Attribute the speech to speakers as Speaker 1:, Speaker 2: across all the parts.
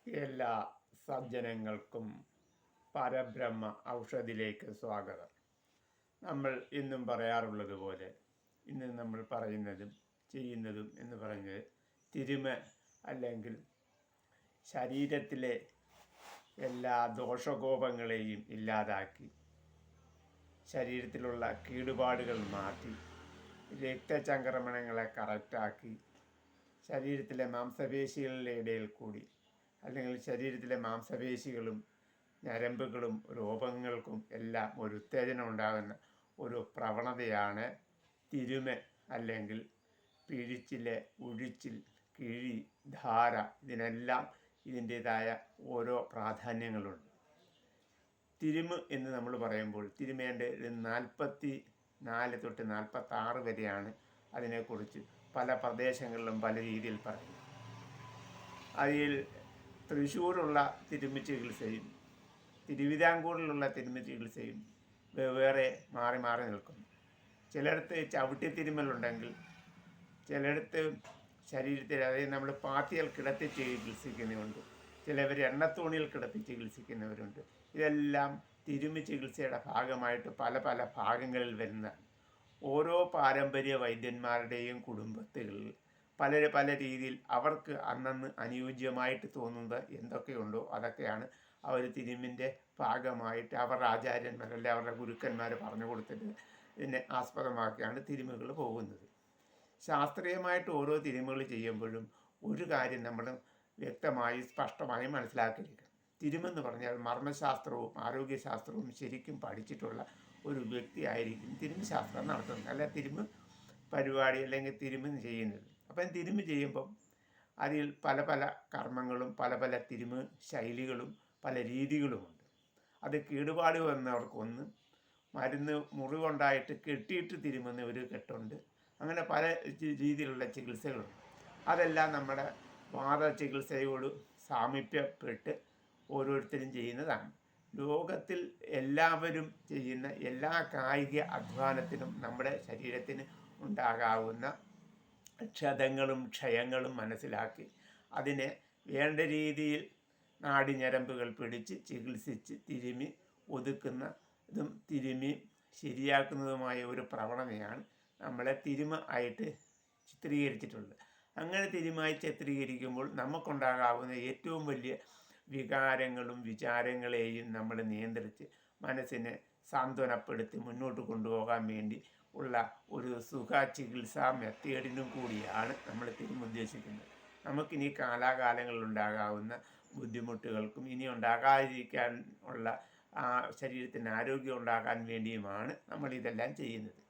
Speaker 1: എല്ലാ സജ്ജനങ്ങൾക്കും പരബ്രഹ്മ ഔഷധിയിലേക്ക് സ്വാഗതം. നമ്മൾ ഇന്നും പറയാറുള്ളത് പോലെ ഇന്ന് നമ്മൾ പറയുന്നതും ചെയ്യുന്നതും എന്ന് പറഞ്ഞത് തിരുമ അല്ലെങ്കിൽ ശരീരത്തിലെ എല്ലാ ദോഷകോപങ്ങളെയും ഇല്ലാതാക്കി ശരീരത്തിലുള്ള കേടുപാടുകൾ മാറ്റി രക്തചംക്രമണങ്ങളെ കറക്റ്റാക്കി ശരീരത്തിലെ മാംസപേശികളുടെ ഇടയിൽ കൂടി അല്ലെങ്കിൽ ശരീരത്തിലെ മാംസപേശികളും ഞരമ്പുകളും രോഗങ്ങൾക്കും എല്ലാം ഒരു ഉത്തേജനം ഉണ്ടാകുന്ന ഒരു പ്രവണതയാണ് തിരുമ അല്ലെങ്കിൽ പിഴിച്ചില്, ഉഴിച്ചിൽ, കിഴി, ധാര. ഇതിനെല്ലാം ഇതിൻ്റേതായ ഓരോ പ്രാധാന്യങ്ങളുണ്ട്. തിരുമ് എന്ന് നമ്മൾ പറയുമ്പോൾ തിരുമേൻ്റെ 44 തൊട്ട് 46 വരെയാണ് അതിനെക്കുറിച്ച് പല പ്രദേശങ്ങളിലും പല രീതിയിൽ പറയുന്നത്. അതിൽ തൃശ്ശൂരുള്ള തിരുമി ചികിത്സയും തിരുവിതാംകൂറിലുള്ള തിരുമി ചികിത്സയും വെവ്വേറെ മാറി മാറി നിൽക്കുന്നു. ചിലയിടത്ത് ചവിട്ടി തിരുമലുണ്ടെങ്കിൽ ചിലയിടത്ത് ശരീരത്തിൽ, അതായത് നമ്മൾ പാത്തികൾ കിടത്തി ചികിത്സിക്കുന്നവരുണ്ട്, ചിലവർ എണ്ണത്തോണിയിൽ കിടത്തി ചികിത്സിക്കുന്നവരുണ്ട്. ഇതെല്ലാം തിരുമി ചികിത്സയുടെ ഭാഗമായിട്ട് പല പല ഭാഗങ്ങളിൽ വരുന്നതാണ്. ഓരോ പാരമ്പര്യ വൈദ്യന്മാരുടെയും കുടുംബത്തുകളിൽ പല രീതിയിൽ അവർക്ക് അന്നന്ന് അനുയോജ്യമായിട്ട് തോന്നുന്നത് എന്തൊക്കെയുണ്ടോ അതൊക്കെയാണ് അവർ തിരുമിൻ്റെ ഭാഗമായിട്ട് അവരുടെ ആചാര്യന്മാർ അല്ലെങ്കിൽ അവരുടെ ഗുരുക്കന്മാർ പറഞ്ഞു കൊടുത്തിട്ട് ഇതിനെ ആസ്പദമാക്കിയാണ് തിരുമുകൾ പോകുന്നത്. ശാസ്ത്രീയമായിട്ട് ഓരോ തിരുമുകൾ ചെയ്യുമ്പോഴും ഒരു കാര്യം നമ്മൾ വ്യക്തമായി സ്പഷ്ടമായി മനസ്സിലാക്കിയിരിക്കണം. തിരുമെന്ന് പറഞ്ഞാൽ മർമ്മശാസ്ത്രവും ആരോഗ്യശാസ്ത്രവും ശരിക്കും പഠിച്ചിട്ടുള്ള ഒരു വ്യക്തി ആയിരിക്കും തിരുമി ശാസ്ത്രം നടത്തുന്നത്, അല്ല തിരുമ് പരിപാടി അല്ലെങ്കിൽ തിരുമ് ചെയ്യുന്നത്. അപ്പം തിരുമ് ചെയ്യുമ്പം അതിൽ പല പല കർമ്മങ്ങളും പല പല തിരുമ് ശൈലികളും പല രീതികളുമുണ്ട്. അത് കേടുപാട് വന്നവർക്കൊന്ന്, മരുന്ന് മുറിവുണ്ടായിട്ട് കെട്ടിയിട്ട് തിരുമുന്ന ഒരു കെട്ടുണ്ട്. അങ്ങനെ പല രീതിയിലുള്ള ചികിത്സകളുണ്ട്. അതെല്ലാം നമ്മുടെ വാദ ചികിത്സയോട് സാമീപ്യപ്പെട്ട് ഓരോരുത്തരും ചെയ്യുന്നതാണ്. ലോകത്തിൽ എല്ലാവരും ചെയ്യുന്ന എല്ലാ കായിക അധ്വാനത്തിനും നമ്മുടെ ശരീരത്തിന് ഉണ്ടാകാവുന്ന ക്ഷതങ്ങളും ക്ഷയങ്ങളും മനസ്സിലാക്കി അതിനെ വേണ്ട രീതിയിൽ നാഡിഞരമ്പുകൾ പിടിച്ച് ചികിത്സിച്ച് തിരുമി ഒതുക്കുന്നതും തിരുമി ശരിയാക്കുന്നതുമായ ഒരു പ്രവണതയാണ് നമ്മളെ തിരുമ ആയിട്ട് ചിത്രീകരിച്ചിട്ടുള്ളത്. അങ്ങനെ തിരുമായി ചിത്രീകരിക്കുമ്പോൾ നമുക്കുണ്ടാകാവുന്ന ഏറ്റവും വലിയ വികാരങ്ങളും വിചാരങ്ങളെയും നമ്മൾ നിയന്ത്രിച്ച് മനസ്സിനെ സാന്ത്വനപ്പെടുത്തി മുന്നോട്ട് കൊണ്ടുപോകാൻ വേണ്ടി ഉള്ള ഒരു സുഖ ചികിത്സാ മെത്തേഡിനും കൂടിയാണ് നമ്മൾ തിരുമുദ്ദേശിക്കുന്നത്. നമുക്കിനി കാലാകാലങ്ങളിലുണ്ടാകാവുന്ന ബുദ്ധിമുട്ടുകൾക്കും ഇനി ഉണ്ടാകാതിരിക്കാൻ ഉള്ള ശരീരത്തിന് ആരോഗ്യം ഉണ്ടാകാൻ വേണ്ടിയുമാണ് നമ്മളിതെല്ലാം ചെയ്യുന്നത്.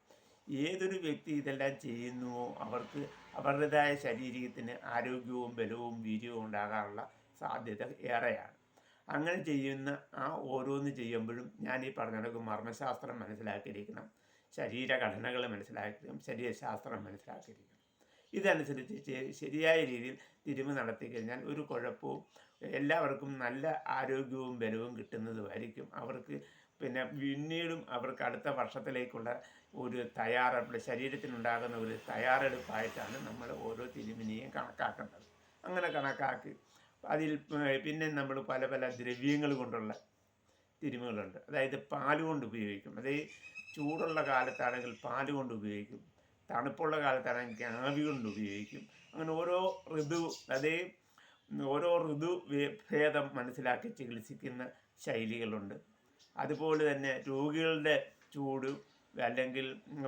Speaker 1: ഏതൊരു വ്യക്തി ഇതെല്ലാം ചെയ്യുന്നുവോ അവർക്ക് അവരുടേതായ ശരീരത്തിന് ആരോഗ്യവും ബലവും വീര്യവും ഉണ്ടാകാനുള്ള സാധ്യത ഏറെയാണ്. അങ്ങനെ ചെയ്യുന്ന ഓരോന്ന് ചെയ്യുമ്പോഴും ഞാൻ ഈ പറഞ്ഞ കണക്ക് മർമ്മശാസ്ത്രം മനസ്സിലാക്കിയിരിക്കണം, ശരീരഘടനകൾ മനസ്സിലാക്കിയിരിക്കണം, ശരീരശാസ്ത്രം മനസ്സിലാക്കിയിരിക്കണം. ഇതനുസരിച്ച് ശരിയായ രീതിയിൽ തിരുമ് നടത്തി കഴിഞ്ഞാൽ ഒരു കുഴപ്പവും എല്ലാവർക്കും നല്ല ആരോഗ്യവും ബലവും കിട്ടുന്നതുമായിരിക്കും. അവർക്ക് പിന്നീടും അവർക്ക് അടുത്ത വർഷത്തിലേക്കുള്ള ഒരു തയ്യാറെടുപ്പ്, ശരീരത്തിനുണ്ടാകുന്ന ഒരു തയ്യാറെടുപ്പായിട്ടാണ് നമ്മൾ ഓരോ തിരുമിനെയും കണക്കാക്കേണ്ടത്. അങ്ങനെ കണക്കാക്കി അതിൽ പിന്നെ നമ്മൾ പല പല ദ്രവ്യങ്ങൾ കൊണ്ടുള്ള തിരുമുകളുണ്ട്. അതായത് പാല് കൊണ്ട് ഉപയോഗിക്കും. അതായത് ചൂടുള്ള കാലത്താണെങ്കിൽ പാല് കൊണ്ട് ഉപയോഗിക്കും, തണുപ്പുള്ള കാലത്താണെങ്കിൽ ആവി കൊണ്ട് ഉപയോഗിക്കും. അങ്ങനെ ഓരോ ഋതു ഭേദം മനസ്സിലാക്കി ചികിത്സിക്കുന്ന ശൈലികളുണ്ട്. അതുപോലെ തന്നെ രോഗികളുടെ ചൂട് അല്ലെങ്കിൽ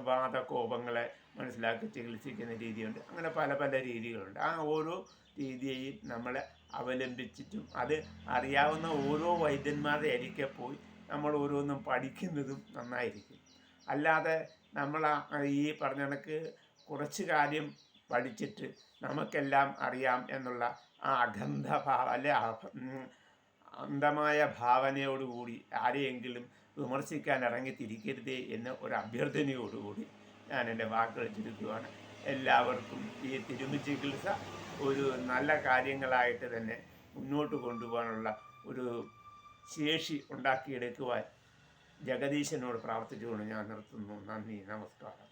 Speaker 1: വാതകോപങ്ങളെ മനസ്സിലാക്കി ചികിത്സിക്കുന്ന രീതിയുണ്ട്. അങ്ങനെ പല പല രീതികളുണ്ട്. ഓരോ രീതിയെയും നമ്മൾ അവലംബിച്ചിട്ടും അത് അറിയാവുന്ന ഓരോ വൈദ്യന്മാരുടെ അരികെ പോയി നമ്മൾ ഓരോന്നും പഠിക്കുന്നതും നന്നായിരിക്കും. അല്ലാതെ നമ്മൾ ഈ പറഞ്ഞ കണക്ക് കുറച്ച് കാര്യം പഠിച്ചിട്ട് നമുക്കെല്ലാം അറിയാം എന്നുള്ള അന്ധമായ ഭാവനയോടുകൂടി ആരെയെങ്കിലും വിമർശിക്കാൻ ഇറങ്ങിത്തിരിക്കരുതേ എന്ന ഒരു അഭ്യർത്ഥനയോടുകൂടി ഞാൻ എൻ്റെ വാക്കുകൾ ചുരുക്കുകയാണ്. എല്ലാവർക്കും ഈ തിരുമി ചികിത്സ ഒരു നല്ല കാര്യങ്ങളായിട്ട് തന്നെ മുന്നോട്ട് കൊണ്ടുപോകാനുള്ള ഒരു ശേഷി ഉണ്ടാക്കിയെടുക്കുവാൻ ജഗദീശനോട് പ്രാർത്ഥിച്ചുകൊണ്ട് ഞാൻ നിർത്തുന്നു. നന്ദി, നമസ്കാരം.